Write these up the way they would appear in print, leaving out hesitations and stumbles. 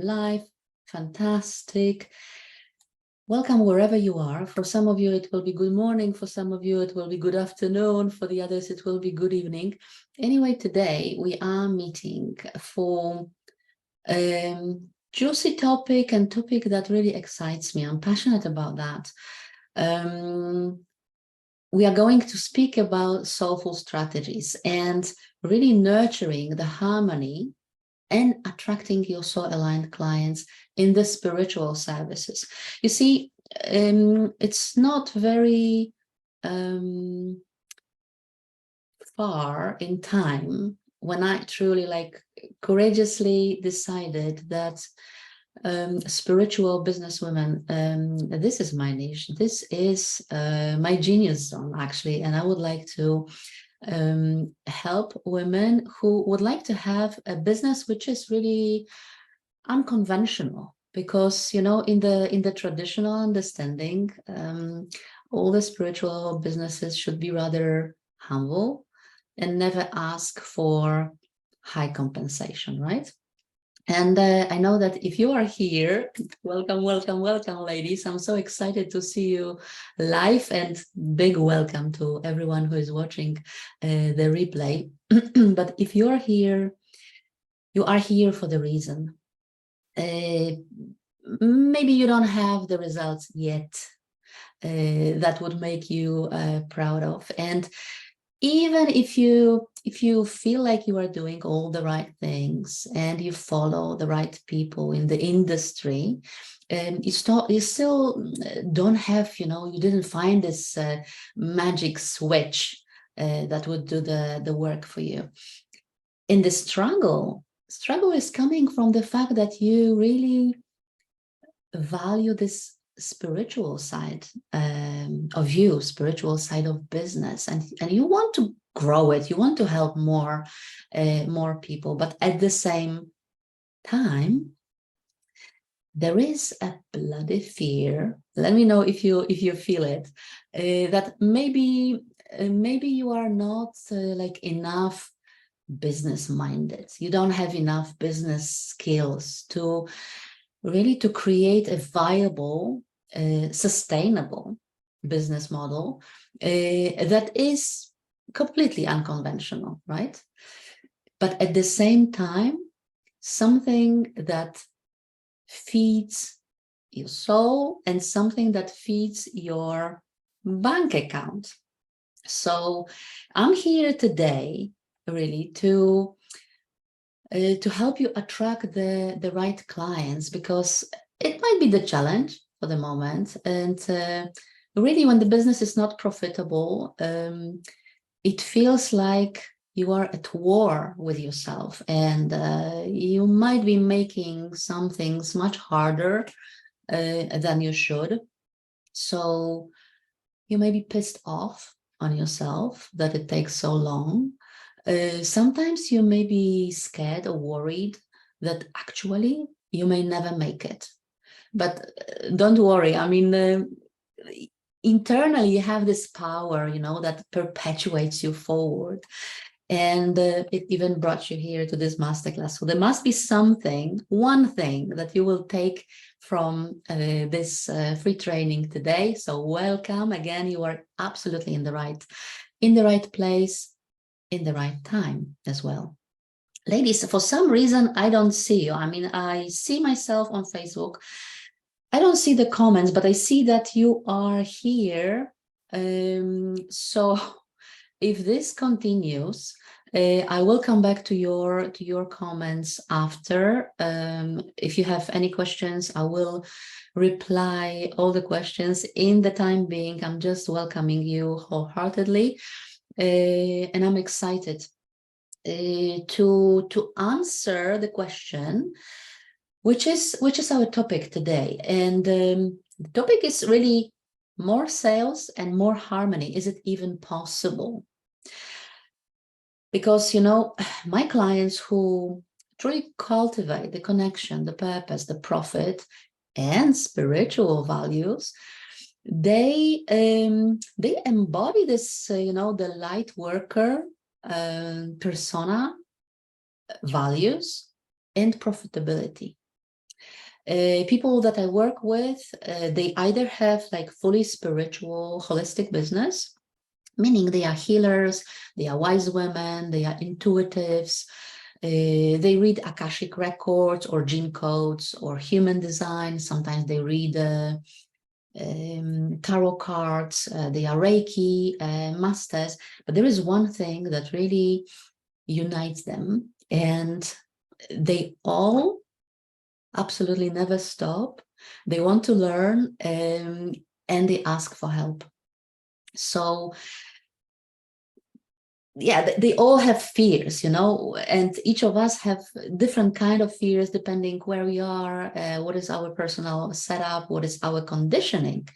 live. Fantastic. Welcome wherever you are. For some of you, it will be good morning. For some of you, it will be good afternoon. For the others, it will be good evening. Anyway, today we are meeting for juicy topic and topic that really excites me. I'm passionate about that. We are going to speak about soulful strategies and really nurturing the harmony and attracting your soul-aligned clients in the spiritual services. You see, it's not very far in time when I truly courageously decided that spiritual businesswomen, this is my niche, this is my genius zone actually, and I would like to help women who would like to have a business which is really unconventional, because in the traditional understanding, all the spiritual businesses should be rather humble and never ask for high compensation, right? And I know that if you are here, welcome, welcome, welcome, ladies. I'm so excited to see you live, and big welcome to everyone who is watching the replay. But if you are here for the reason. Maybe you don't have the results yet that would make you proud of. And even if you feel like you are doing all the right things and you follow the right people in the industry, you still don't have, you didn't find this magic switch that would do the work for you. In the struggle is coming from the fact that you really value this spiritual side of you, spiritual side of business, and you want to grow it, you want to help more people, but at the same time there is a bloody fear. Let me know if you feel it, that maybe you are not enough business minded, you don't have enough business skills to really to create a viable, sustainable business model that is completely unconventional, right? But at the same time, something that feeds your soul and something that feeds your bank account. So I'm here today really to help you attract the right clients, because it might be the challenge for the moment. And really, when the business is not profitable, it feels like you are at war with yourself, and you might be making some things much harder than you should. So you may be pissed off on yourself that it takes so long. Sometimes you may be scared or worried that actually you may never make it. But don't worry. I mean, internally you have this power, that perpetuates you forward. And it even brought you here to this masterclass. So there must be one thing that you will take from this free training today. So welcome again. You are absolutely in the right place, in the right time as well. Ladies, for some reason, I don't see you. I mean, I see myself on Facebook. I don't see the comments, but I see that you are here. So if this continues, I will come back to your comments after. If you have any questions, I will reply all the questions. In the time being, I'm just welcoming you wholeheartedly. And I'm excited to answer the question, which is our topic today. And the topic is really more sales and more harmony. Is it even possible? Because, my clients who truly cultivate the connection, the purpose, the profit, and spiritual values, they embody this, the light worker persona, values, and profitability. People that I work with, they either have like fully spiritual, holistic business, meaning they are healers, they are wise women, they are intuitives, they read Akashic records or gene codes or human design. Sometimes they read tarot cards, they are Reiki masters. But there is one thing that really unites them, and they all absolutely never stop. They want to learn, and they ask for help. So yeah, they all have fears, and each of us have different kind of fears depending where we are, what is our personal setup, what is our conditioning.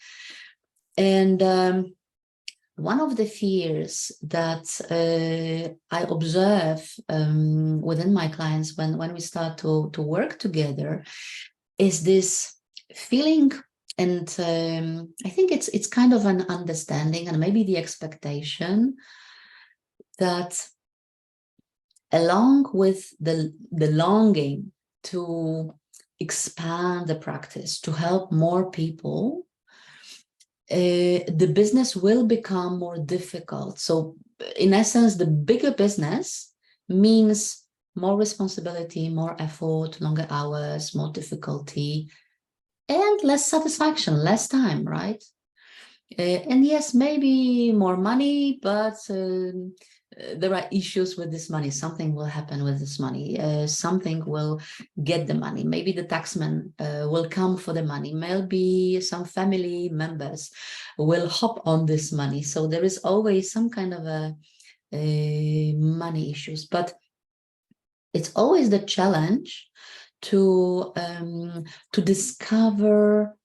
And one of the fears that I observe within my clients when we start to work together is this feeling, and I think it's kind of an understanding and maybe the expectation that along with the longing to expand the practice, to help more people, the business will become more difficult. So in essence, the bigger business means more responsibility, more effort, longer hours, more difficulty, and less satisfaction, less time, right? And yes, maybe more money, but there are issues with this money. Something will happen with this money. Something will get the money. Maybe the taxman will come for the money. Maybe some family members will hop on this money. So there is always some kind of a money issues. But it's always the challenge to discover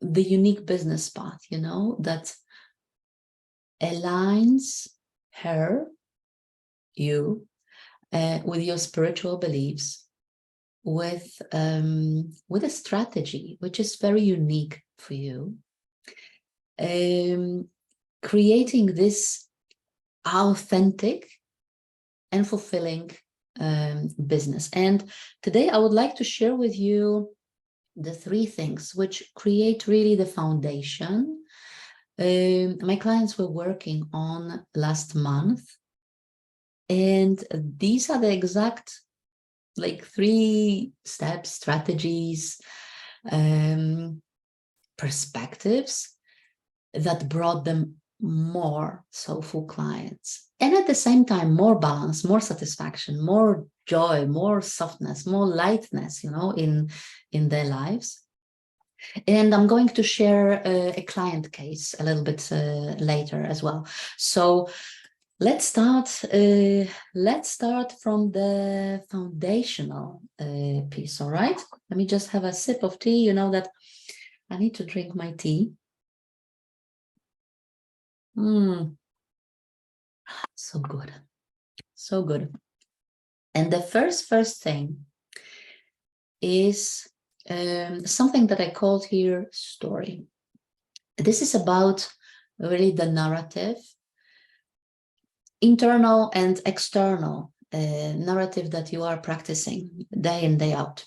the unique business path, that aligns you, with your spiritual beliefs, with a strategy which is very unique for you, creating this authentic and fulfilling business. And today I would like to share with you the 3 things which create really the foundation. My clients were working on last month, and these are the exact 3 steps, strategies, perspectives that brought them more soulful clients, and at the same time more balance, more satisfaction, more joy, more softness, more lightness, in their lives. And I'm going to share a client case a little bit later as well. So let's start from the foundational piece. All right, let me just have a sip of tea. You know that I need to drink my tea. So good, so good. And the first thing is something that I called here story. This is about really the narrative, internal and external narrative that you are practicing day in, day out.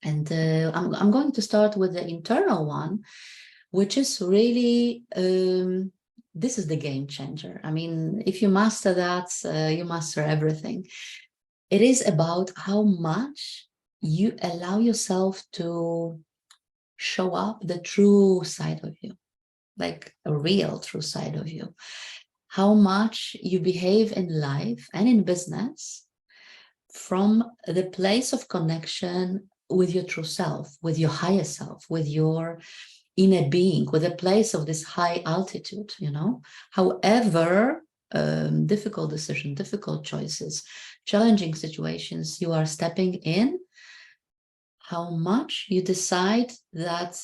And I'm going to start with the internal one, which is really, this is the game changer. I mean, if you master that, you master everything. It is about how much you allow yourself to show up the true side of you, like a real true side of you. How much you behave in life and in business from the place of connection with your true self, with your higher self, with your inner being, with a place of this high altitude, However, difficult decision, difficult choices, challenging situations you are stepping in, how much you decide that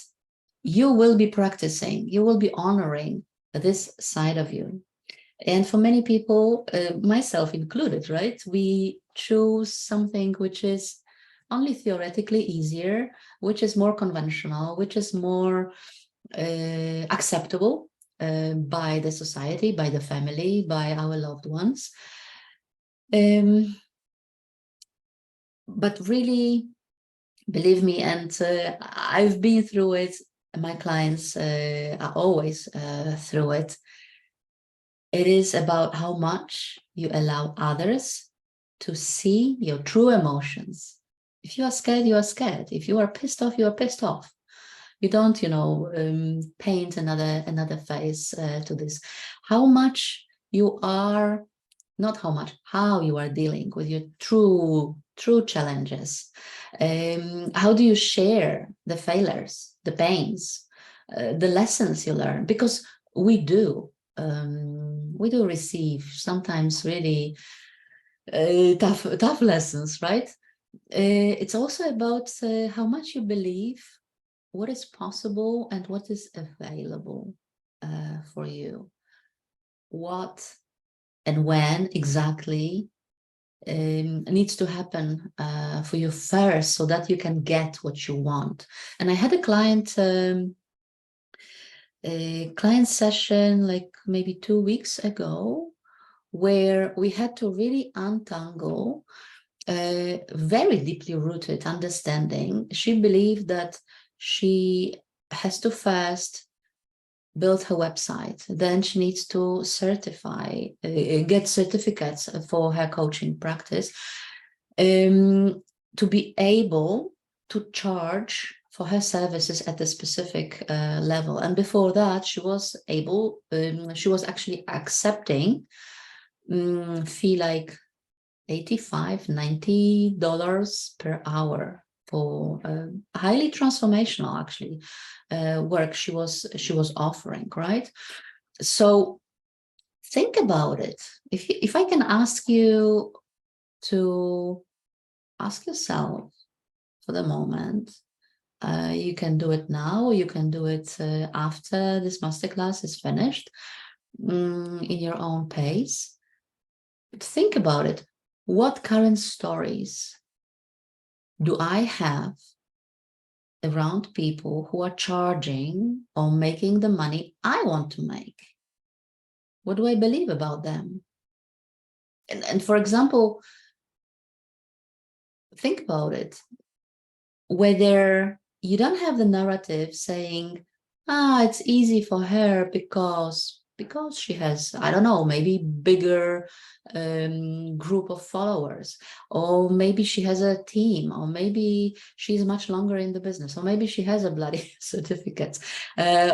you will be practicing, you will be honoring this side of you. And for many people, myself included, right? We choose something which is only theoretically easier, which is more conventional, which is more acceptable by the society, by the family, by our loved ones. But really, believe me, and I've been through it. My clients are always through it. It is about how much you allow others to see your true emotions. If you are scared, you are scared. If you are pissed off, you are pissed off. You don't, paint another face to this. How much you are, not how much, how you are dealing with your true challenges. How do you share the failures, the pains, the lessons you learn? Because we do receive sometimes really tough lessons, right? It's also about how much you believe what is possible and what is available for you. What and when exactly needs to happen for you first so that you can get what you want. And I had a client session like maybe 2 weeks ago where we had to really untangle a very deeply rooted understanding. She believed that she has to first build her website, then she needs to get certificates for her coaching practice to be able to charge for her services at a specific level. And before that, she was actually accepting fee like $85-$90 per hour for highly transformational actually work she was offering, right? So think about it. If I can ask you to ask yourself for the moment, you can do it now, or you can do it after this masterclass is finished, in your own pace. Think about it. What current stories do I have around people who are charging or making the money I want to make? What do I believe about them? And for example, think about it. Whether you don't have the narrative saying, it's easy for her because she has, I don't know, maybe bigger group of followers, or maybe she has a team, or maybe she's much longer in the business, or maybe she has a bloody certificate,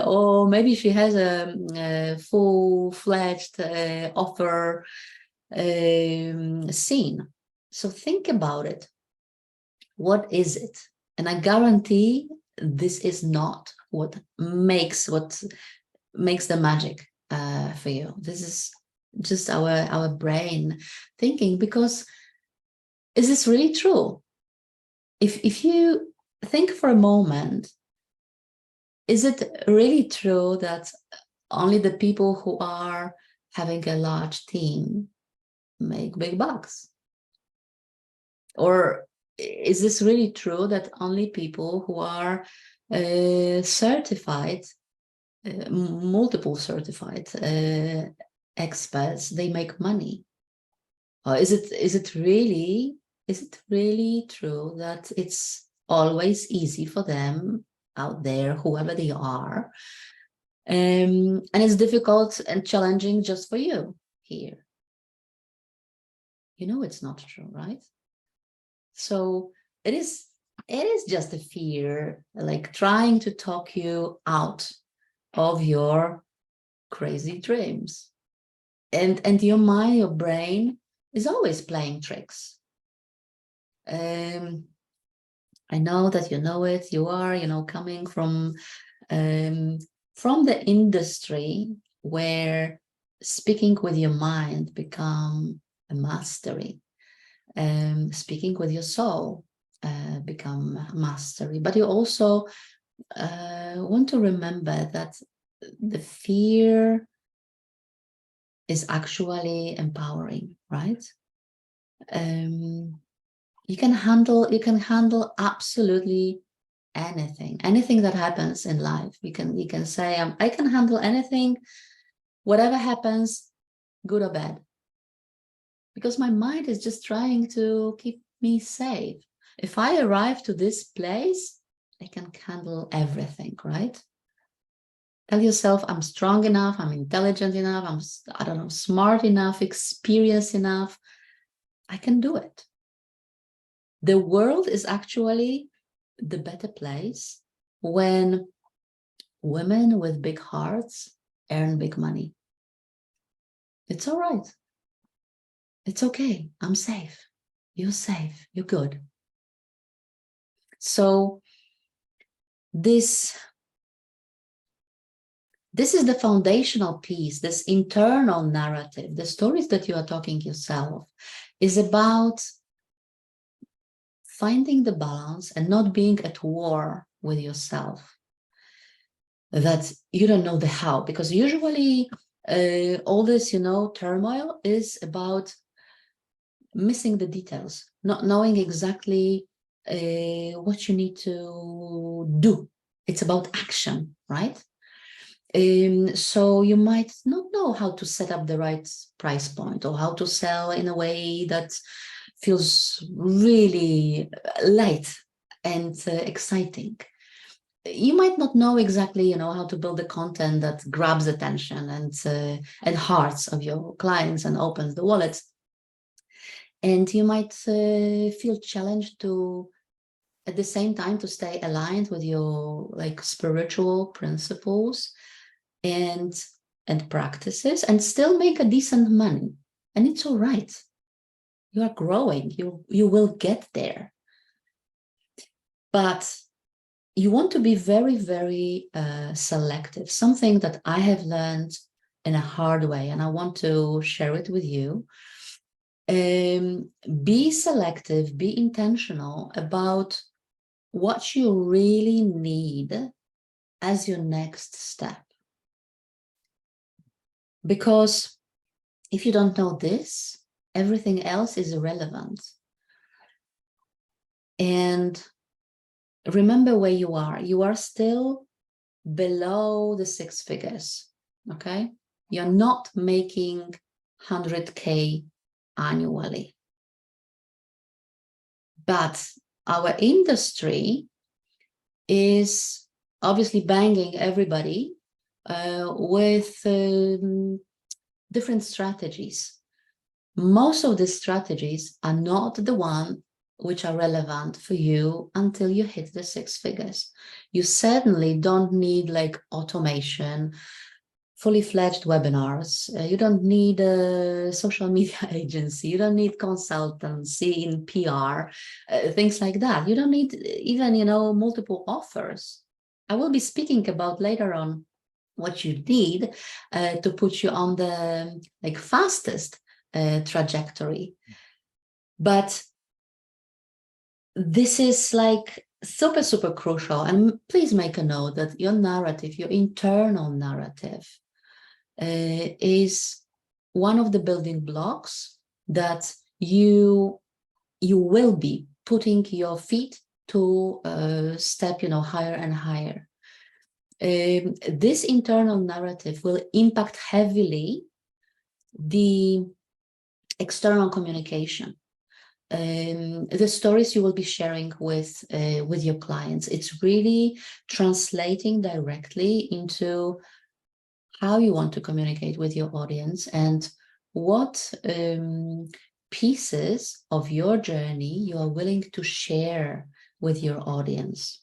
or maybe she has a full-fledged offer scene. So think about it. What is it? And I guarantee this is not what makes the magic for you. This is just our brain thinking, because is this really true? If you think for a moment, is it really true that only the people who are having a large team make big bucks? Or is this really true that only people who are certified, multiple certified experts, they make money? Or is it really true that it's always easy for them out there, whoever they are, and it's difficult and challenging just for you here? You know it's not true, right? So it is just a fear, like trying to talk you out of your crazy dreams. And your mind, your brain is always playing tricks. I know that you know it. You are, coming from the industry where speaking with your mind become a mastery. Speaking with your soul become mastery. But you also want to remember that the fear is actually empowering, right? You can handle absolutely anything that happens in life. You can say, I can handle anything, whatever happens, good or bad, because my mind is just trying to keep me safe. If I arrive to this place, I can handle everything, right? Tell yourself, I'm strong enough, I'm intelligent enough, I don't know, smart enough, experienced enough. I can do it. The world is actually the better place when women with big hearts earn big money. It's all right. It's okay. I'm safe. You're safe. You're good. So this is the foundational piece, this internal narrative, the stories that you are talking yourself, is about finding the balance and not being at war with yourself. That you don't know the how, because usually all this, turmoil is about missing the details, not knowing exactly what you need to do. It's about action, right? So you might not know how to set up the right price point or how to sell in a way that feels really light and exciting. You might not know exactly, how to build the content that grabs attention and hearts of your clients and opens the wallets. And you might feel challenged to, at the same time, to stay aligned with your spiritual principles and practices and still make a decent money. And it's all right. You are growing. You will get there. But you want to be very, very selective. Something that I have learned in a hard way, and I want to share it with you. Be selective, be intentional about what you really need as your next step. Because if you don't know this, everything else is irrelevant. And remember where you are. You are still below the 6 figures, okay? You're not making 100K annually. But our industry is obviously banging everybody with different strategies. Most of the strategies are not the one which are relevant for you until you hit the 6 figures. You certainly don't need automation, fully fledged webinars. You don't need a social media agency. You don't need consultancy in PR, things like that. You don't need even, multiple offers. I will be speaking about later on what you need to put you on the fastest trajectory. But this is super, super crucial. And please make a note that your narrative, your internal narrative, is one of the building blocks that you will be putting your feet to step, higher and higher. This internal narrative will impact heavily the external communication. The stories you will be sharing with your clients. It's really translating directly into how you want to communicate with your audience and what pieces of your journey you are willing to share with your audience.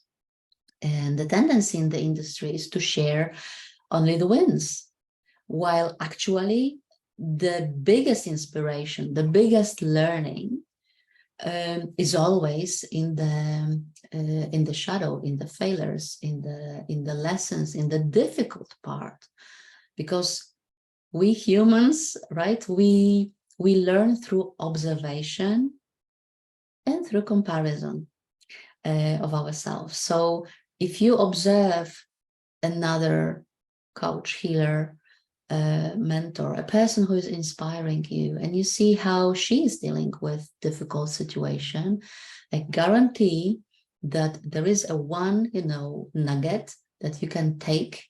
And the tendency in the industry is to share only the wins, while actually the biggest inspiration, the biggest learning is always in the shadow, in the failures, in the lessons, in the difficult part. Because we humans, right, we learn through observation and through comparison of ourselves. So if you observe another coach, healer, mentor, a person who is inspiring you, and you see how she is dealing with difficult situation, I guarantee that there is a one, nugget that you can take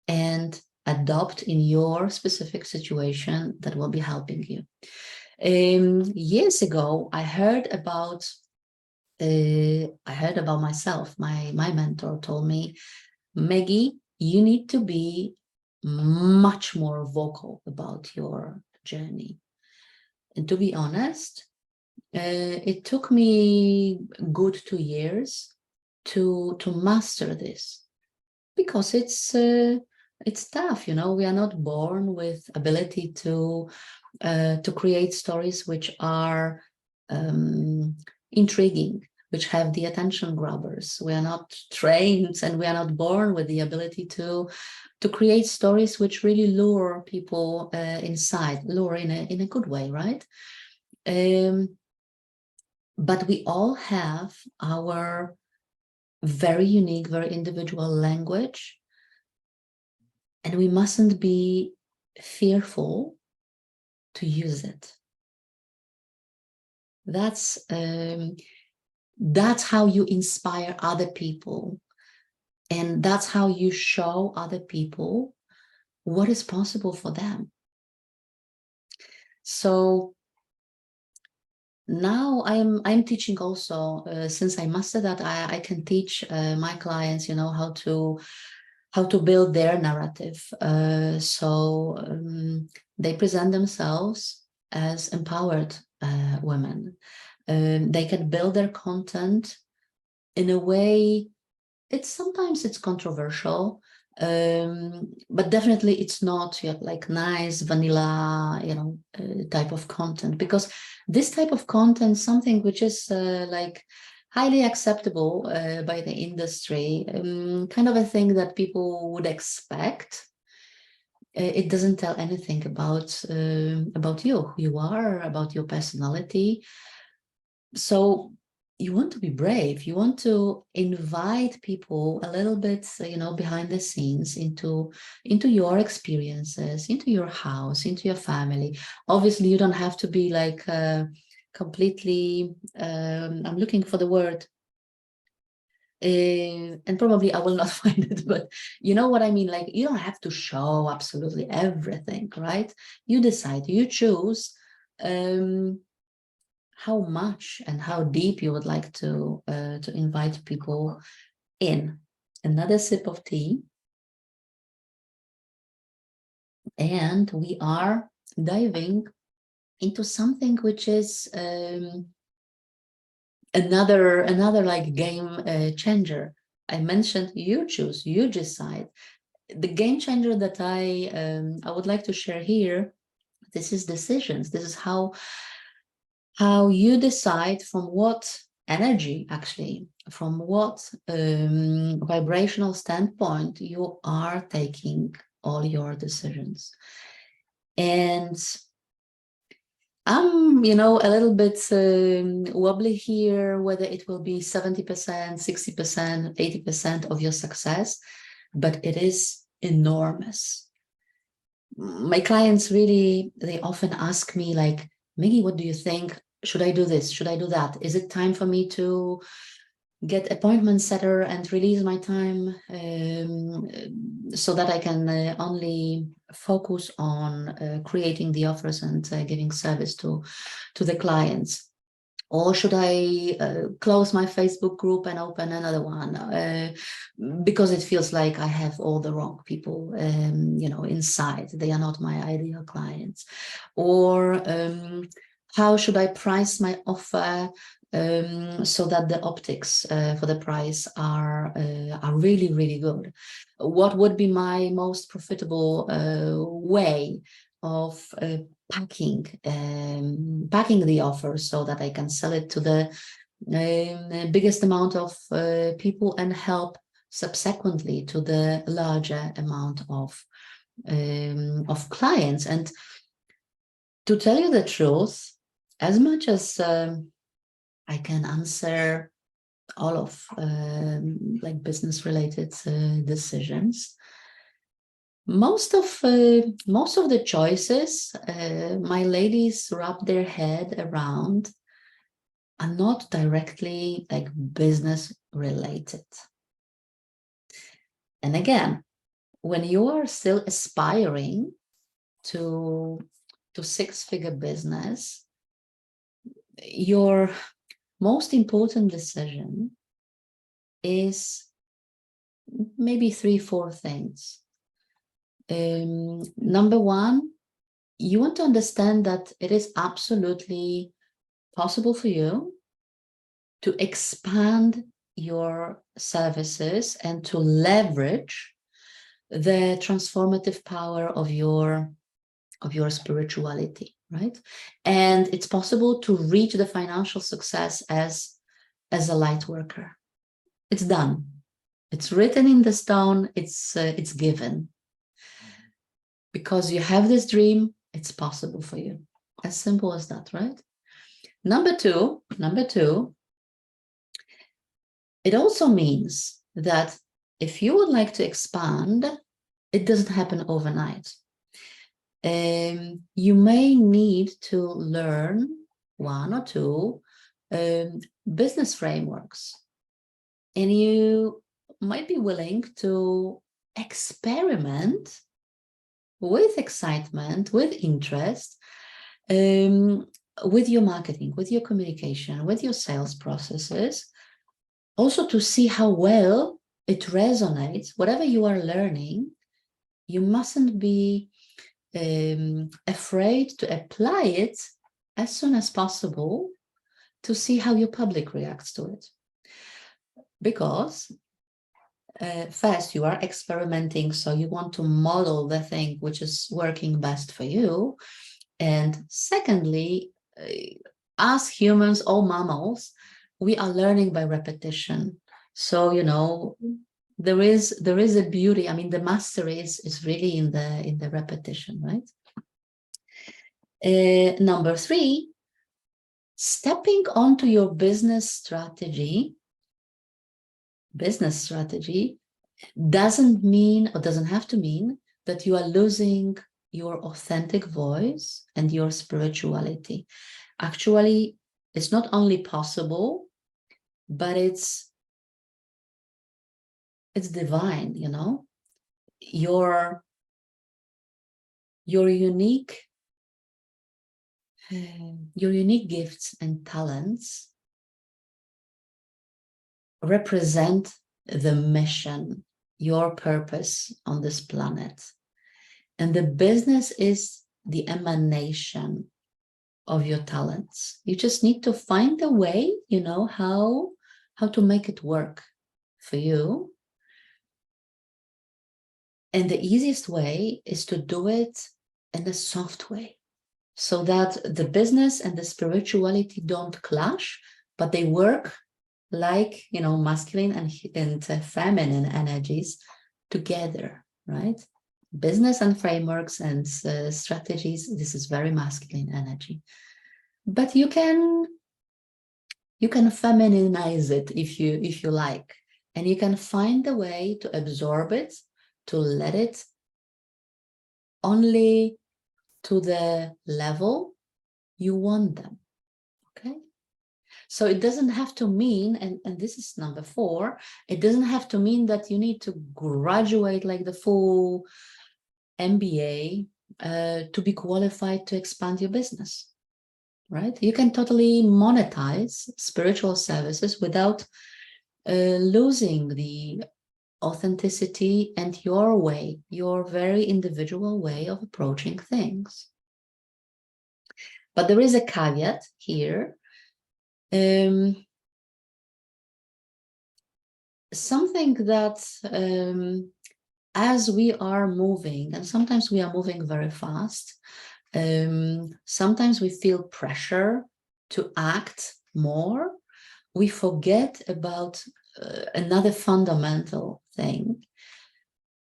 and adopt in your specific situation that will be helping you. Years ago, I heard about I heard about myself. My mentor told me, Maggie, you need to be much more vocal about your journey. And to be honest, it took me good 2 years to master this, because it's tough, you know. We are not born with ability to create stories which are intriguing, which have the attention grabbers. We are not trained, and we are not born with the ability to create stories which really lure people inside, lure in a good way, right? But we all have our very unique, very individual language, and we mustn't be fearful to use it. That's how you inspire other people, and that's how you show other people what is possible for them. So now I'm teaching also, since I mastered that, I can teach my clients, you know, how to build their narrative. So they present themselves as empowered women. They can build their content in a way, sometimes it's controversial, but definitely it's not like nice vanilla, you know, type of content, because this type of content, something which is like highly acceptable by the industry, kind of a thing that people would expect. It doesn't tell anything about you, who you are, about your personality. So you want to be brave. You want to invite people a little bit, you know, behind the scenes into your experiences, into your house, into your family. Obviously, you don't have to be like completely. I'm looking for the word. And probably I will not find it, but you know what I mean? Like, you don't have to show absolutely everything, right? You decide, you choose how much and how deep you would like to invite people in. Another sip of tea, and we are diving into something which is another like game changer. I mentioned you choose, you decide. The game changer that I would like to share here, this is decisions. This is how you decide from what energy, actually, from what vibrational standpoint you are taking all your decisions. And I'm, you know, a little bit wobbly here, whether it will be 70%, 60%, 80% of your success, but it is enormous. My clients really, they often ask me like, Maggie, what do you think? Should I do this? Should I do that? Is it time for me to get appointment setter and release my time so that I can only focus on creating the offers and giving service to the clients? Or should I close my Facebook group and open another one because it feels like I have all the wrong people, you know, inside. They are not my ideal clients. Or how should I price my offer so that the optics for the price are really, really good? What would be my most profitable way of packing the offer so that I can sell it to the biggest amount of people and help subsequently to the larger amount of clients? And to tell you the truth, as much as I can answer all of like business related decisions, most of the choices my ladies wrap their head around are not directly like business related. And again, when you are still aspiring to six-figure business, your most important decision is maybe 3-4 things. Number one, you want to understand that it is absolutely possible for you to expand your services and to leverage the transformative power of your spirituality, right? And it's possible to reach the financial success as a light worker. It's done. It's written in the stone. It's given. Because you have this dream, it's possible for you. As simple as that, right? Number two, it also means that if you would like to expand, it doesn't happen overnight. You may need to learn 1 or 2 business frameworks, and you might be willing to experiment with excitement, with interest, with your marketing, with your communication, with your sales processes, also to see how well it resonates. Whatever you are learning, you mustn't be afraid to apply it as soon as possible to see how your public reacts to it. Because first, you are experimenting, so you want to model the thing which is working best for you. And secondly, as humans, all mammals, we are learning by repetition. So, there is a beauty. I mean, the mastery is really in the repetition, right? Number 3, stepping onto your business strategy doesn't mean, or doesn't have to mean, that you are losing your authentic voice and your spirituality. Actually, it's not only possible, but it's divine, Your unique gifts and talents represent the mission, your purpose on this planet. And the business is the emanation of your talents. You just need to find a way, how to make it work for you. And the easiest way is to do it in a soft way, so that the business and the spirituality don't clash, but they work like, masculine and feminine energies together, right? Business and frameworks and strategies, this is very masculine energy. But you can feminize it if you like, and you can find a way to absorb it, to let it only to the level you want them. Okay? So it doesn't have to mean, and this is number 4, it doesn't have to mean that you need to graduate like the full MBA to be qualified to expand your business, right? You can totally monetize spiritual services without losing the authenticity and your way, your very individual way of approaching things. But there is a caveat here. Something that as we are moving, and sometimes we are moving very fast, sometimes we feel pressure to act more. We forget about another fundamental thing.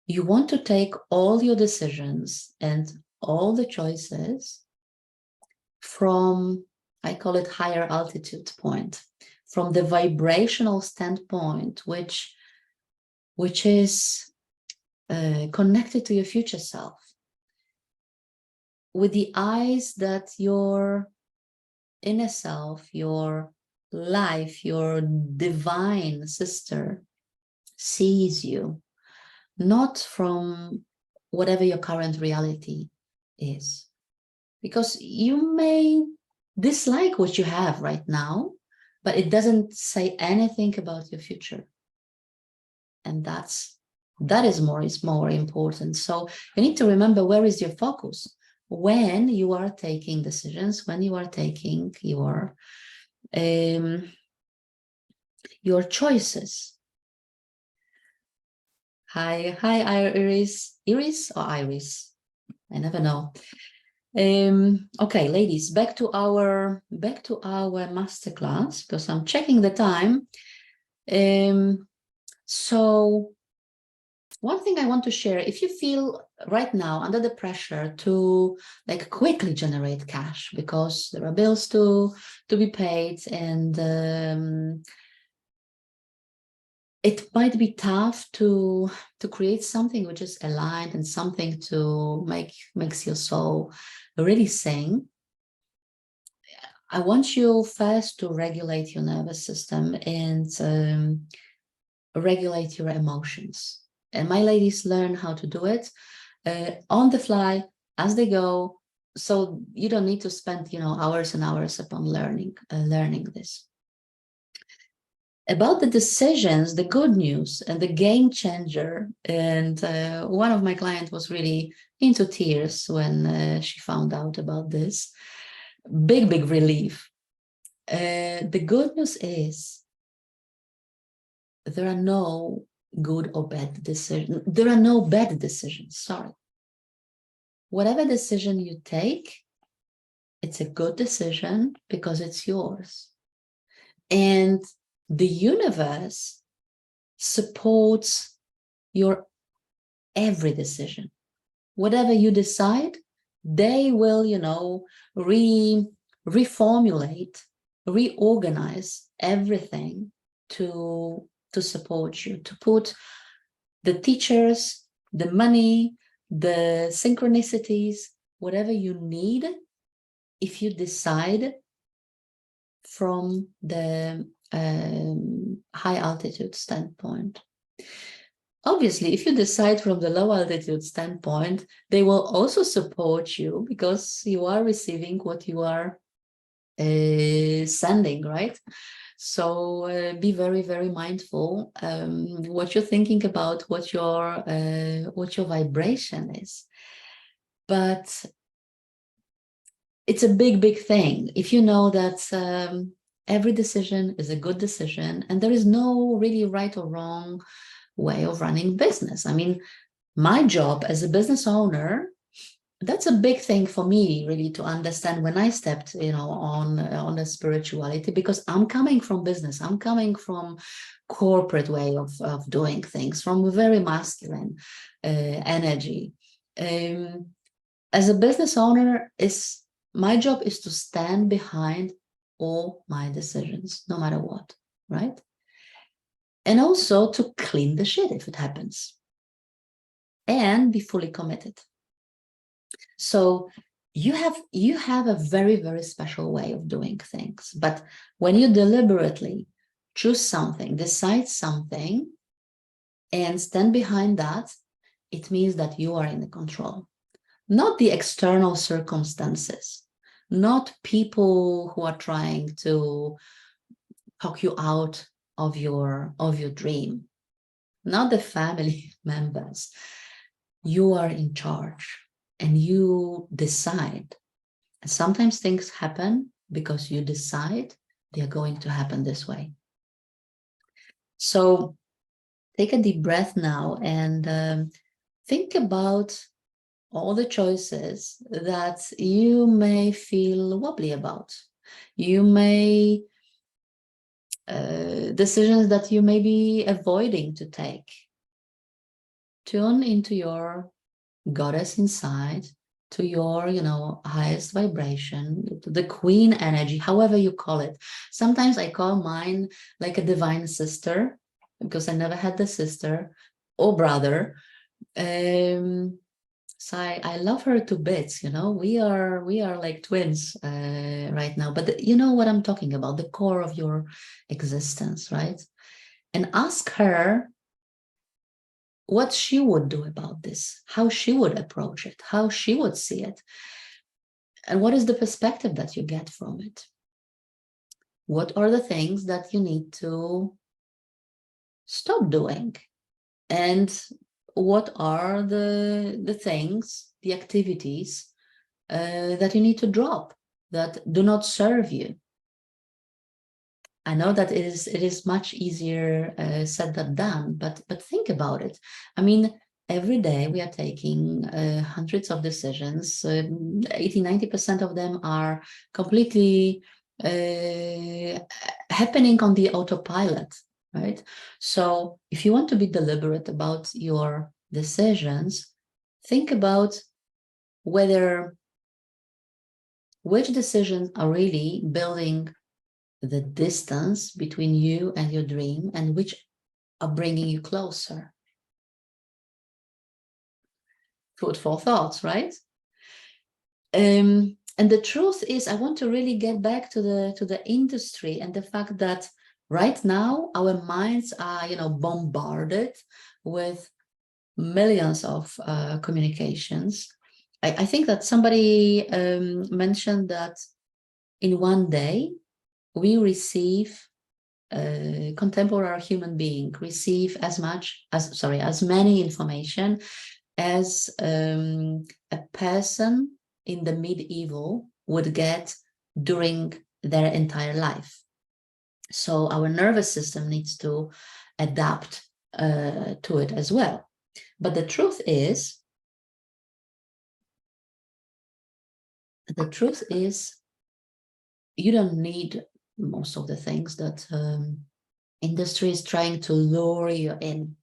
You want to take all your decisions and all the choices from, I call it, higher altitude point, from the vibrational standpoint, which is connected to your future self, with the eyes that your inner self, your life, your divine sister sees you, not from whatever your current reality is. Because you may dislike what you have right now, but it doesn't say anything about your future. And that is more important. So you need to remember, where is your focus when you are taking decisions, when you are taking your choices. Hi, Iris. Iris or Iris? I never know. Okay, ladies, back to our masterclass, because I'm checking the time. So one thing I want to share, if you feel right now under the pressure to like quickly generate cash because there are bills to be paid, and it might be tough to create something which is aligned and something to makes your soul really sing. I want you first to regulate your nervous system and regulate your emotions. And my ladies learn how to do it on the fly as they go. So you don't need to spend, hours and hours upon learning this. About the decisions, the good news and the game changer. And one of my clients was really into tears when she found out about this. Big relief. The good news is there are no good or bad decisions. There are no bad decisions, sorry. Whatever decision you take, it's a good decision because it's yours. And the universe supports your every decision. Whatever you decide, they will, reformulate, reorganize everything to support you, to put the teachers, the money, the synchronicities, whatever you need, if you decide from the high altitude standpoint. Obviously, if you decide from the low altitude standpoint, they will also support you because you are receiving what you are sending, right? So be very, very mindful what you're thinking about, what your vibration is. But it's a big thing. If you know that every decision is a good decision and there is no really right or wrong way of running business. I mean, my job as a business owner, that's a big thing for me really to understand when I stepped, on the spirituality, because I'm coming from business. I'm coming from corporate way of doing things, from a very masculine energy. As a business owner, my job is to stand behind all my decisions, no matter what, right? And also to clean the shit if it happens and be fully committed. So you have a very, very special way of doing things. But when you deliberately choose something, decide something, and stand behind that, it means that you are in control. Not the external circumstances, not people who are trying to talk you out of your dream, not the family members. You are in charge and you decide. And sometimes things happen because you decide they're going to happen this way. So take a deep breath now and think about all the choices that you may feel wobbly about. You may decisions that you may be avoiding to take. Tune into your goddess inside, to your, highest vibration, to the queen energy, however you call it. Sometimes I call mine like a divine sister, because I never had the sister or brother. So I love her to bits, we are like twins right now, but you know what I'm talking about, the core of your existence, right? And ask her what she would do about this, how she would approach it, how she would see it, and what is the perspective that you get from it. what are the things that you need to stop doing, and what are the things, the activities that you need to drop, that do not serve you. I know that it is much easier said than done, but think about it. I mean, every day we are taking hundreds of decisions. 80–90% of them are completely happening on the autopilot, right? So if you want to be deliberate about your decisions, think about which decisions are really building the distance between you and your dream, and which are bringing you closer. Food for thoughts, right? And the truth is, I want to really get back to the industry and the fact that right now our minds are, bombarded with millions of communications. I think that somebody mentioned that in one day we receive contemporary human being receive as many information as a person in the medieval would get during their entire life. So our nervous system needs to adapt to it as well. But the truth is you don't need most of the things that industry is trying to lure you in,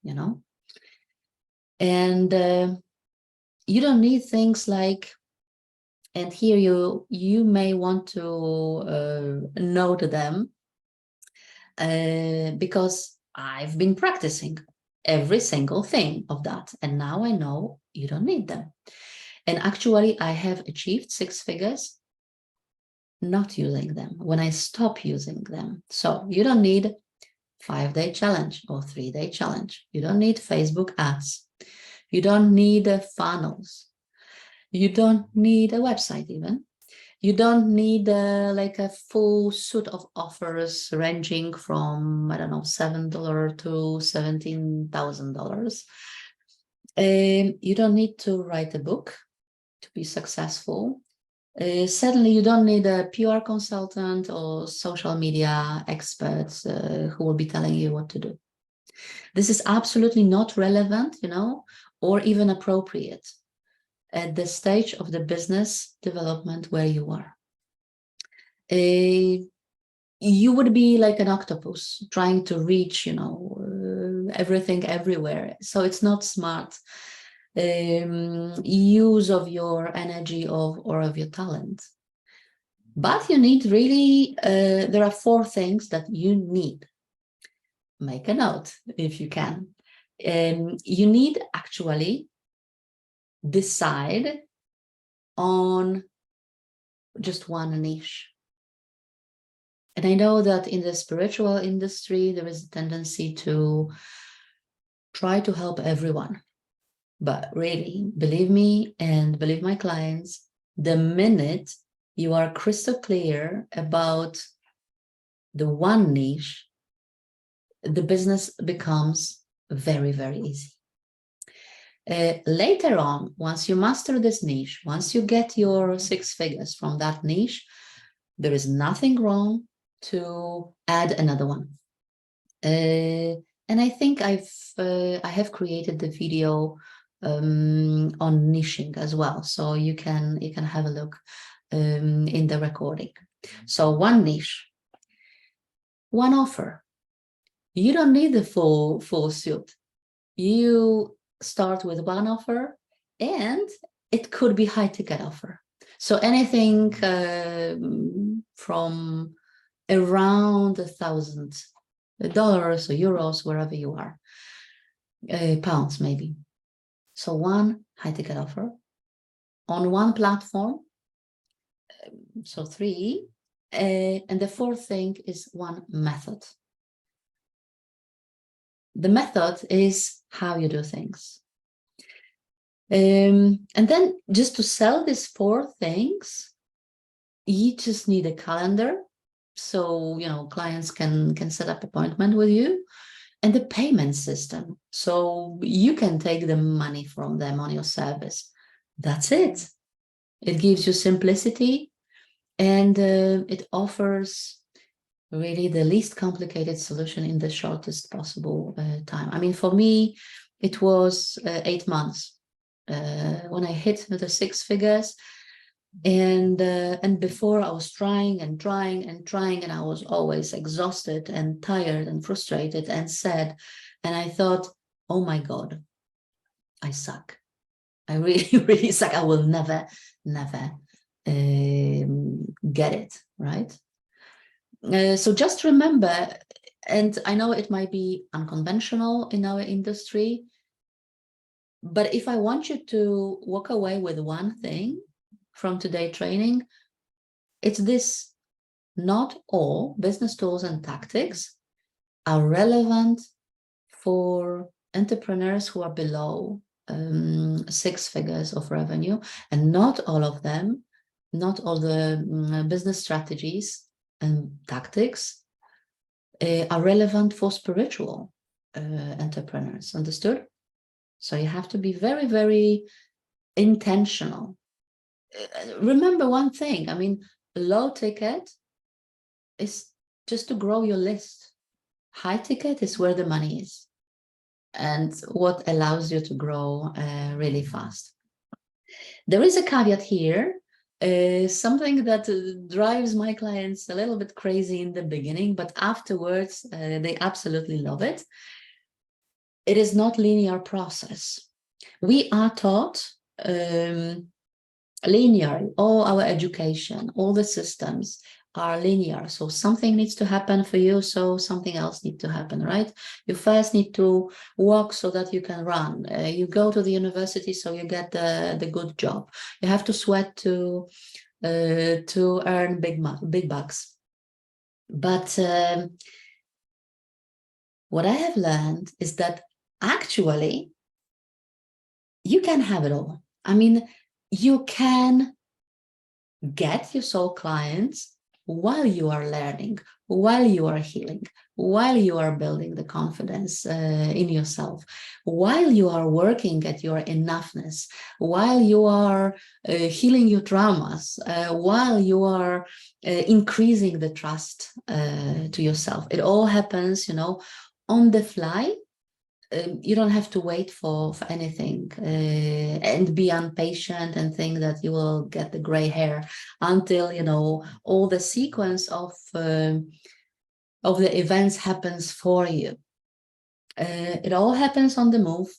and you don't need things like, and here you may want to note them because I've been practicing every single thing of that, and now I know you don't need them. And actually I have achieved 6 figures not using them when I stop using them. So you don't need 5-day challenge or 3-day challenge. You don't need Facebook ads. You don't need funnels. You don't need a website even. You don't need like a full suite of offers ranging from, I don't know, $7 to $17,000. You don't need to write a book to be successful. Certainly, you don't need a PR consultant or social media experts who will be telling you what to do. This is absolutely not relevant, or even appropriate at the stage of the business development where you are. You would be like an octopus trying to reach, everything everywhere. So it's not smart use of your energy or of your talent. But you need really, there are 4 things that you need. Make a note if you can. You need actually decide on just one niche. And I know that in the spiritual industry, there is a tendency to try to help everyone. But really, believe me and believe my clients, the minute you are crystal clear about the one niche, the business becomes very, very easy. Later on, once you master this niche, once you get your 6 figures from that niche, there is nothing wrong to add another one. And I think I have created the video on niching as well, so you can have a look in the recording. So one niche, one offer. You don't need the full suit. You start with one offer, and it could be high ticket offer. So anything from around $1,000 or euros, wherever you are, pounds maybe. So one high ticket offer on one platform. So 3, and the 4th thing is one method. The method is how you do things. And then just to sell these 4 things, you just need a calendar So, clients can set up appointment with you, and the payment system. So you can take the money from them on your service. That's it. It gives you simplicity, and it offers really the least complicated solution in the shortest possible time. I mean, for me, it was 8 months when I hit the 6 figures. And before, I was trying and trying and trying, and I was always exhausted and tired and frustrated and sad. And I thought, oh my God, I suck. I really, really suck. I will never, never get it, right? So just remember, and I know it might be unconventional in our industry, but if I want you to walk away with one thing from today training, it's this: not all business tools and tactics are relevant for entrepreneurs who are below 6 figures of revenue, and not all of them, not all the business strategies and tactics are relevant for spiritual entrepreneurs. Understood? So you have to be very, very intentional. Remember one thing, I mean, low ticket is just to grow your list. High ticket is where the money is and what allows you to grow really fast. There is a caveat here, something that drives my clients a little bit crazy in the beginning, but afterwards they absolutely love it. It is not linear process. We are taught linear. All our education, all the systems are linear. So something needs to happen for you, so something else needs to happen, right? You first need to walk so that you can run. You go to the university so you get the good job. You have to sweat to earn big bucks. But what I have learned is that actually you can have it all. I mean, you can get your soul clients while you are learning, while you are healing, while you are building the confidence in yourself, while you are working at your enoughness, while you are healing your traumas, while you are increasing the trust to yourself. It all happens, on the fly. You don't have to wait for anything and be impatient and think that you will get the gray hair until all the sequence of the events happens for you. It all happens on the move,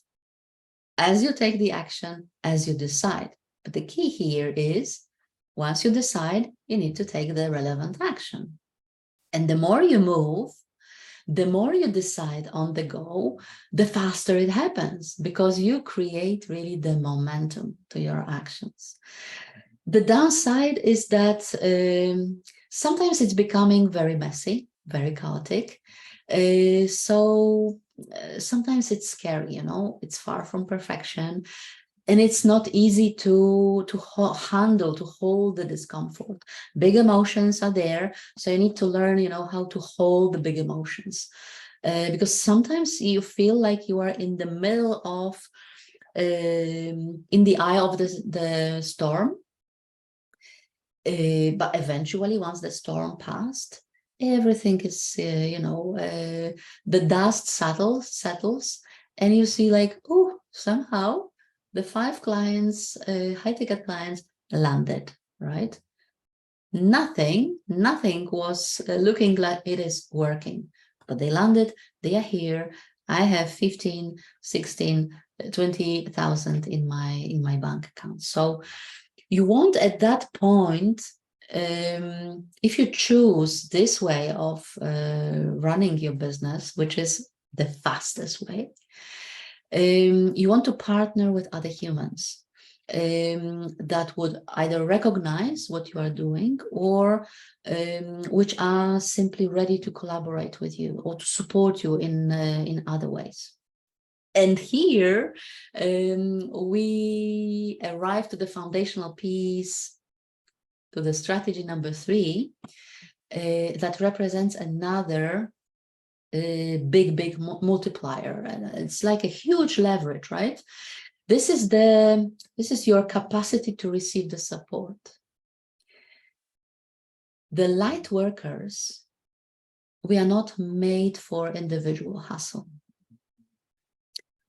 as you take the action, as you decide. But the key here is, once you decide, you need to take the relevant action. And the more you move, the more you decide on the go, the faster it happens, because you create really the momentum to your actions. The downside is that sometimes it's becoming very messy, very chaotic. So sometimes it's scary, it's far from perfection. And it's not easy to handle, to hold the discomfort. Big emotions are there, so you need to learn, how to hold the big emotions, because sometimes you feel like you are in the middle of, in the eye of the storm, but eventually, once the storm passed, everything is, the dust settles, and you see like, oh, somehow the 5 clients, high-ticket clients, landed, right? Nothing was looking like it is working, but they landed, they are here. I have 15, 16, 20,000 in my bank account. So you want at that point, if you choose this way of running your business, which is the fastest way, you want to partner with other humans that would either recognize what you are doing, or which are simply ready to collaborate with you or to support you in other ways. And here we arrive to the foundational piece, to the strategy number 3, that represents another big multiplier, and it's like a huge leverage, right? This is your capacity to receive the support. The light workers, we are not made for individual hustle.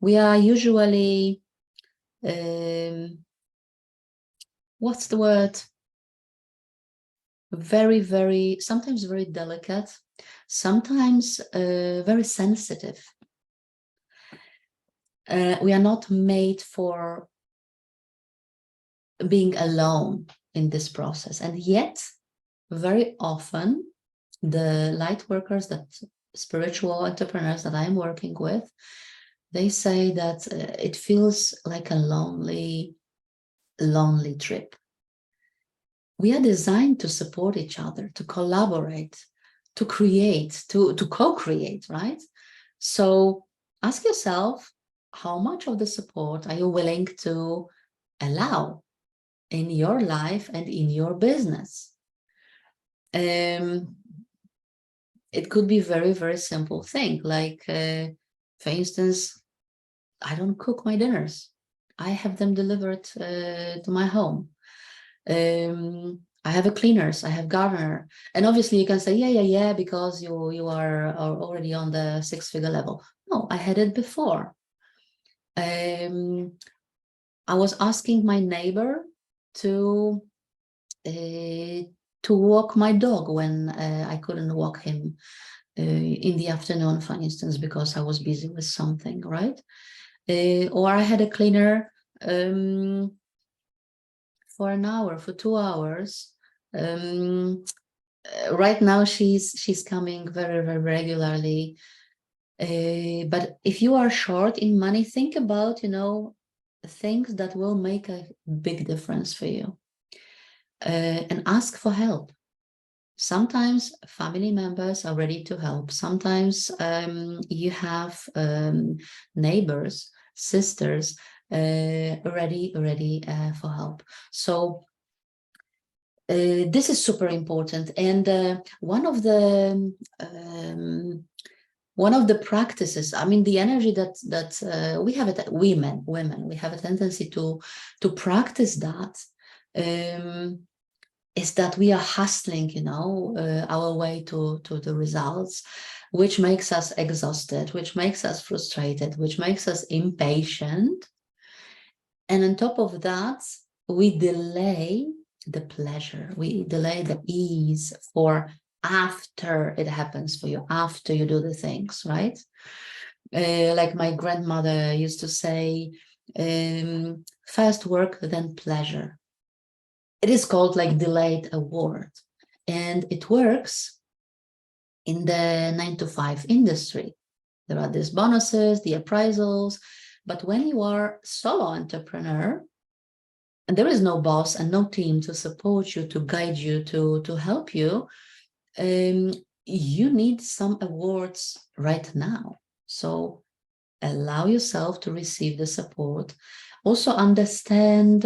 We are usually, what's the word? Sometimes very delicate, sometimes very sensitive. We are not made for being alone in this process. And yet, very often, the light workers, that spiritual entrepreneurs that I'm working with, they say that it feels like a lonely trip. We are designed to support each other, to collaborate, to create, to co-create, right? So ask yourself, how much of the support are you willing to allow in your life and in your business? It could be very simple thing, like, for instance, I don't cook my dinners. I have them delivered to my home. I have a cleaners, I have gardener. And obviously you can say, yeah, because you are already on the 6-figure level. No, I had it before. I was asking my neighbor to walk my dog when I couldn't walk him in the afternoon, for instance, because I was busy with something, right? Or I had a cleaner for an hour, for 2 hours. Right now she's coming very regularly. But if you are short in money, think about, things that will make a big difference for you. And ask for help. Sometimes family members are ready to help. Sometimes you have neighbors, sisters ready for help. So this is super important. And one of the practices, I mean, the energy that we have, women, we have a tendency to practice that. Is that we are hustling, our way to the results, which makes us exhausted, which makes us frustrated, which makes us impatient. And on top of that, we delay the pleasure, we delay the ease for after it happens for you, after you do the things, right? Like my grandmother used to say, first work, then pleasure. It is called like delayed award, and it works in the 9-to-5 industry. There are these bonuses, the appraisals, but when you are solo entrepreneur and there is no boss and no team to support you, to guide you, to help you, you need some awards right now. So allow yourself to receive the support. Also understand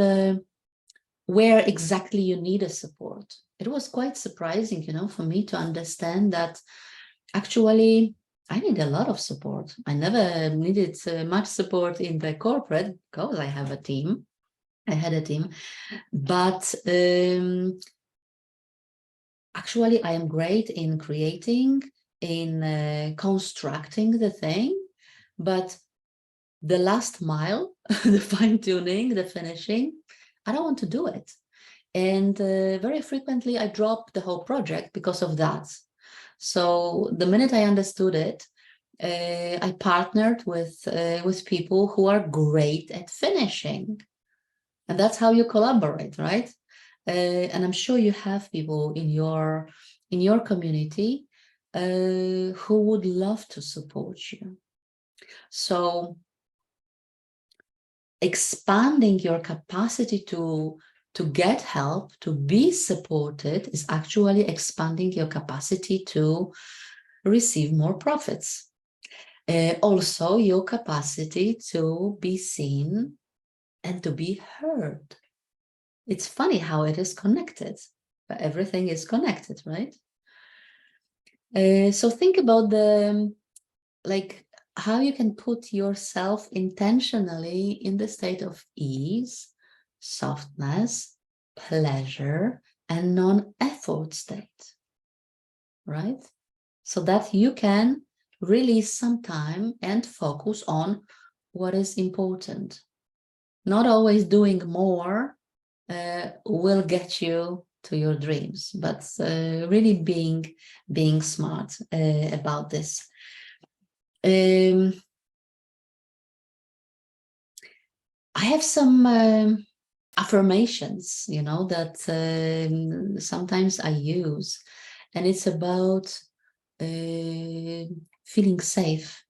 where exactly you need a support. It was quite surprising, for me to understand that actually I need a lot of support. I never needed much support in the corporate because I have a team. I had a team, but actually I am great in creating, in constructing the thing, but the last mile, the fine-tuning, the finishing, I don't want to do it. And very frequently I drop the whole project because of that. So the minute I understood it, I partnered with people who are great at finishing. And that's how you collaborate, right? And I'm sure you have people in your community who would love to support you. So expanding your capacity to get help, to be supported, is actually expanding your capacity to receive more profits. Also, your capacity to be seen and to be heard. It's funny how it is connected, but everything is connected, right? So think about the like how you can put yourself intentionally in the state of ease, softness, pleasure, and non-effort state, right? So that you can release some time and focus on what is important. Not always doing more will get you to your dreams, but really being smart about this. I have some affirmations, that sometimes I use, and it's about feeling safe,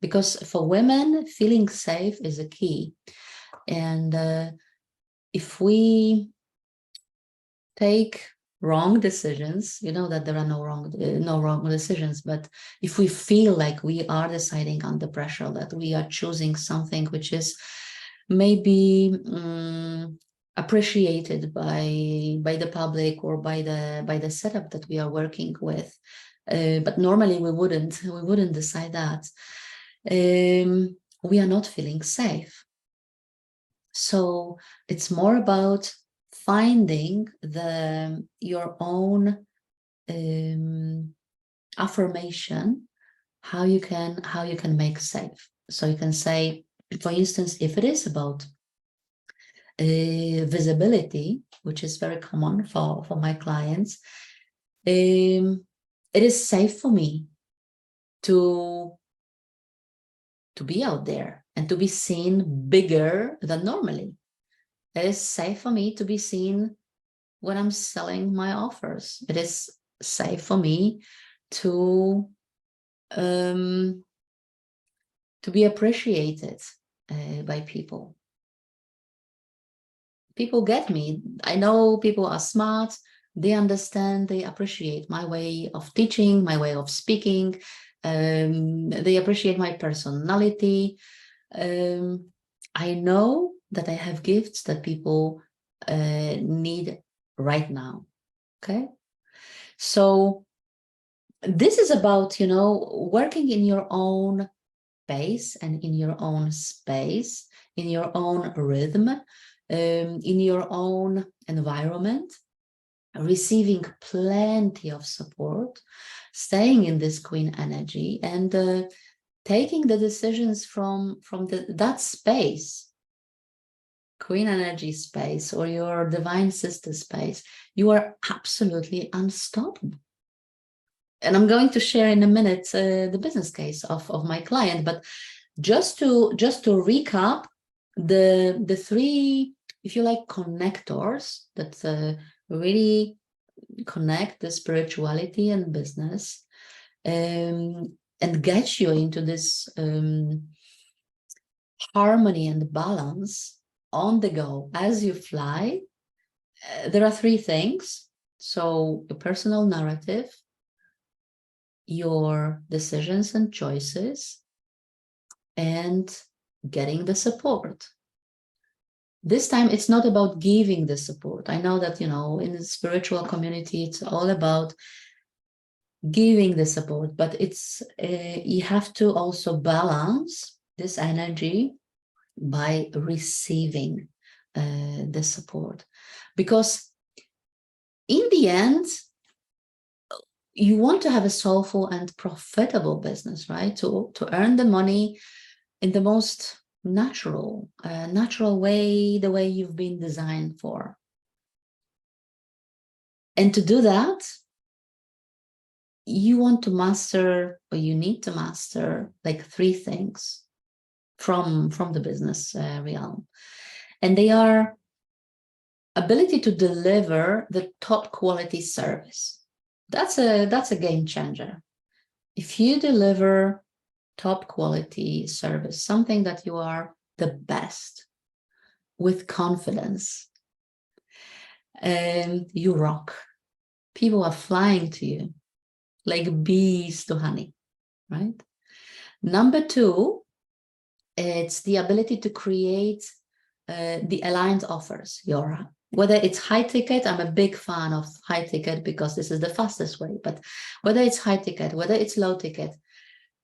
because for women, feeling safe is a key. And if we take wrong decisions, that there are no wrong decisions, but if we feel like we are deciding under pressure, that we are choosing something which is maybe appreciated by the public or by the setup that we are working with, but normally we wouldn't decide that, we are not feeling safe. So it's more about finding your own affirmation, how you can make safe. So you can say, for instance, if it is about visibility, which is very common for my clients, it is safe for me to be out there and to be seen bigger than normally. It is safe for me to be seen when I'm selling my offers. It is safe for me to be appreciated by people. People get me. I know people are smart. They understand, they appreciate my way of teaching, my way of speaking. They appreciate my personality. I know that I have gifts that people need right now. Okay. So this is about, working in your own pace and in your own space, in your own rhythm, in your own environment, receiving plenty of support, staying in this queen energy, and taking the decisions from that space, queen energy space, or your divine sister space. You are absolutely unstoppable. And I'm going to share in a minute the business case of my client, but just to recap the three, if you like, connectors that really connect the spirituality and business, and get you into this harmony and balance on the go as you fly. There are three things. So your personal narrative, your decisions and choices, and getting the support. This time, it's not about giving the support. I know that, in the spiritual community, it's all about giving the support, but it's you have to also balance this energy by receiving the support. Because in the end, you want to have a soulful and profitable business, right? To earn the money in the most natural way, the way you've been designed for. And to do that, you want to master, or you need to master, like three things from the business realm. And they are ability to deliver the top quality service. That's a game changer. If you deliver top quality service, something that you are the best, with confidence, and you rock. People are flying to you like bees to honey, right? Number two, it's the ability to create the aligned offers, your Whether it's high ticket, I'm a big fan of high ticket because this is the fastest way, but whether it's high ticket, whether it's low ticket,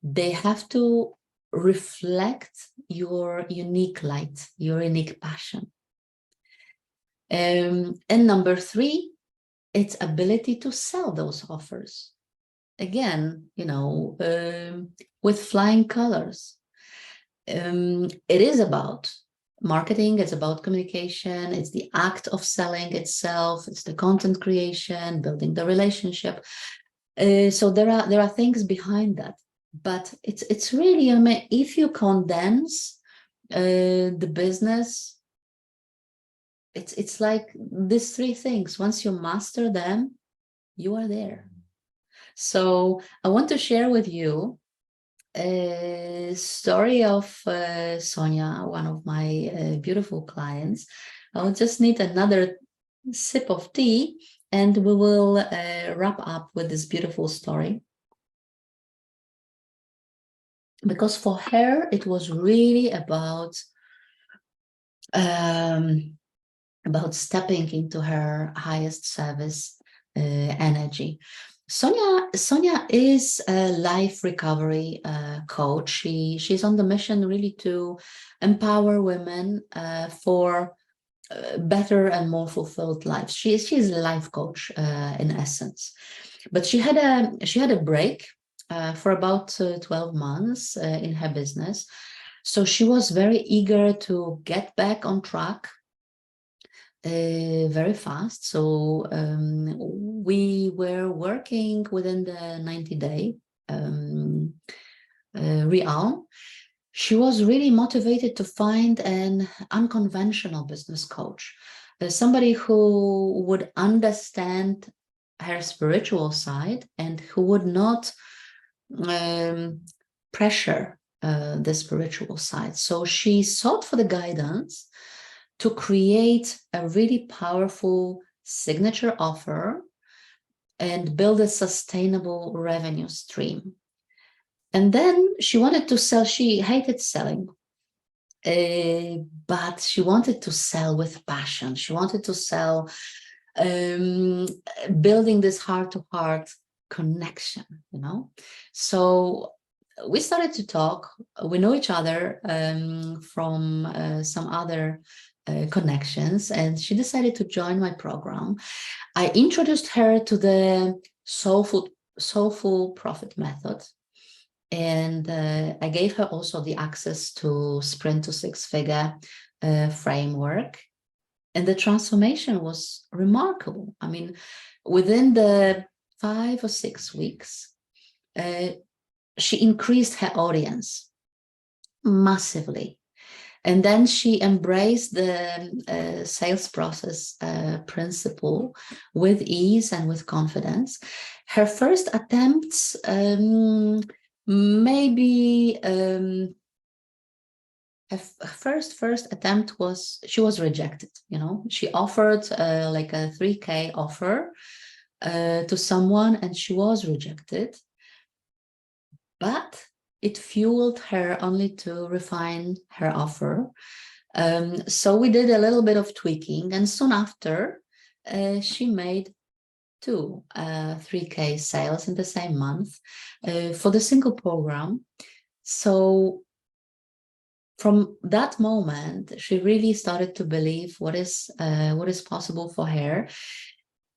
they have to reflect your unique light, your unique passion. And number three, it's ability to sell those offers. Again, with flying colors. It is about marketing, it's about communication, it's the act of selling itself, it's the content creation, building the relationship. So there are things behind that, but it's really, I mean, if you condense the business, it's like these three things. Once you master them, you are there. So I want to share with you a story of Sonia, one of my beautiful clients. I'll just need another sip of tea and we will wrap up with this beautiful story. Because for her, it was really about stepping into her highest service energy. Sonia is a life recovery coach. She's on the mission really to empower women for better and more fulfilled lives. She's a life coach in essence, but she had a break for about 12 months in her business. So she was very eager to get back on track very fast. So we were working within the 90-day realm. She was really motivated to find an unconventional business coach, somebody who would understand her spiritual side and who would not pressure the spiritual side. So she sought for the guidance to create a really powerful signature offer and build a sustainable revenue stream. And then she wanted to sell. She hated selling, but she wanted to sell with passion. She wanted to sell, building this heart-to-heart connection, So we started to talk. We know each other from some other connections, and she decided to join my program. I introduced her to the Soulful Profit Method, and I gave her also the access to Sprint to Six Figure framework, and the transformation was remarkable. I mean, within the 5 or 6 weeks, she increased her audience massively. And then she embraced the sales process principle with ease and with confidence. Her first attempts, her first attempt she was rejected. She offered like a 3K offer to someone, and she was rejected. But it fueled her only to refine her offer. So we did a little bit of tweaking, and soon after, she made 2 3K sales in the same month for the single program. So from that moment, she really started to believe what is possible for her.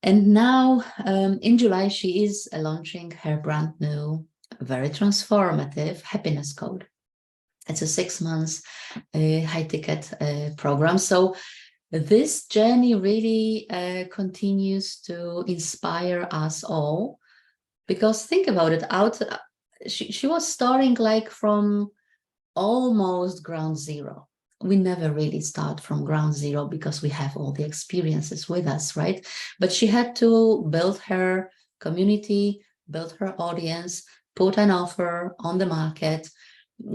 And now in July, she is launching her brand new, very transformative happiness code. It's a 6 months high ticket program. So this journey really continues to inspire us all, because think about it, she was starting like from almost ground zero. We never really start from ground zero because we have all the experiences with us, right? But she had to build her community, build her audience, put an offer on the market,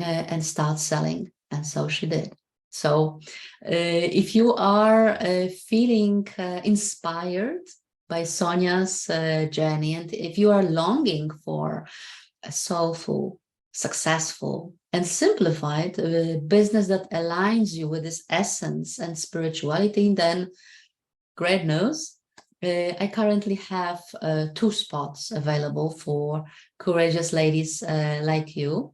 and start selling. And so she did. So if you are feeling inspired by Sonia's journey, and if you are longing for a soulful, successful, and simplified business that aligns you with this essence and spirituality, then great news. I currently have 2 spots available for courageous ladies like you.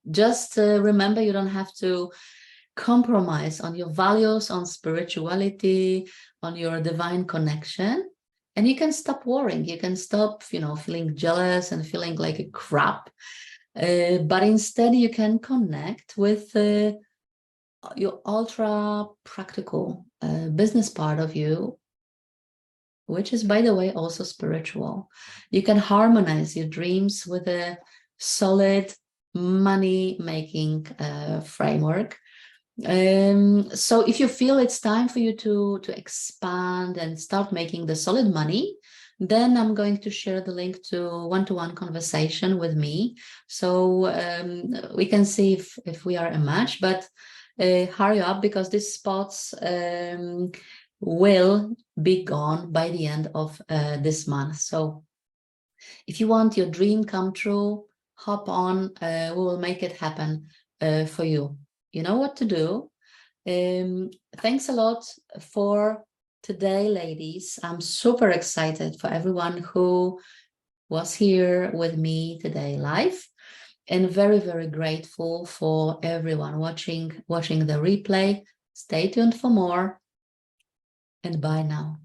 Just remember, you don't have to compromise on your values, on spirituality, on your divine connection. And you can stop worrying. You can stop, feeling jealous and feeling like a crap. But instead, you can connect with your ultra practical business part of you, which is, by the way, also spiritual. You can harmonize your dreams with a solid money-making framework. So if you feel it's time for you to expand and start making the solid money, then I'm going to share the link to one-to-one conversation with me. So we can see if we are a match, but hurry up, because these spots will be gone by the end of this month. So if you want your dream come true, hop on. We will make it happen for you. You know what to do. Thanks a lot for today, ladies. I'm super excited for everyone who was here with me today live, and very, very grateful for everyone watching the replay. Stay tuned for more, and bye now.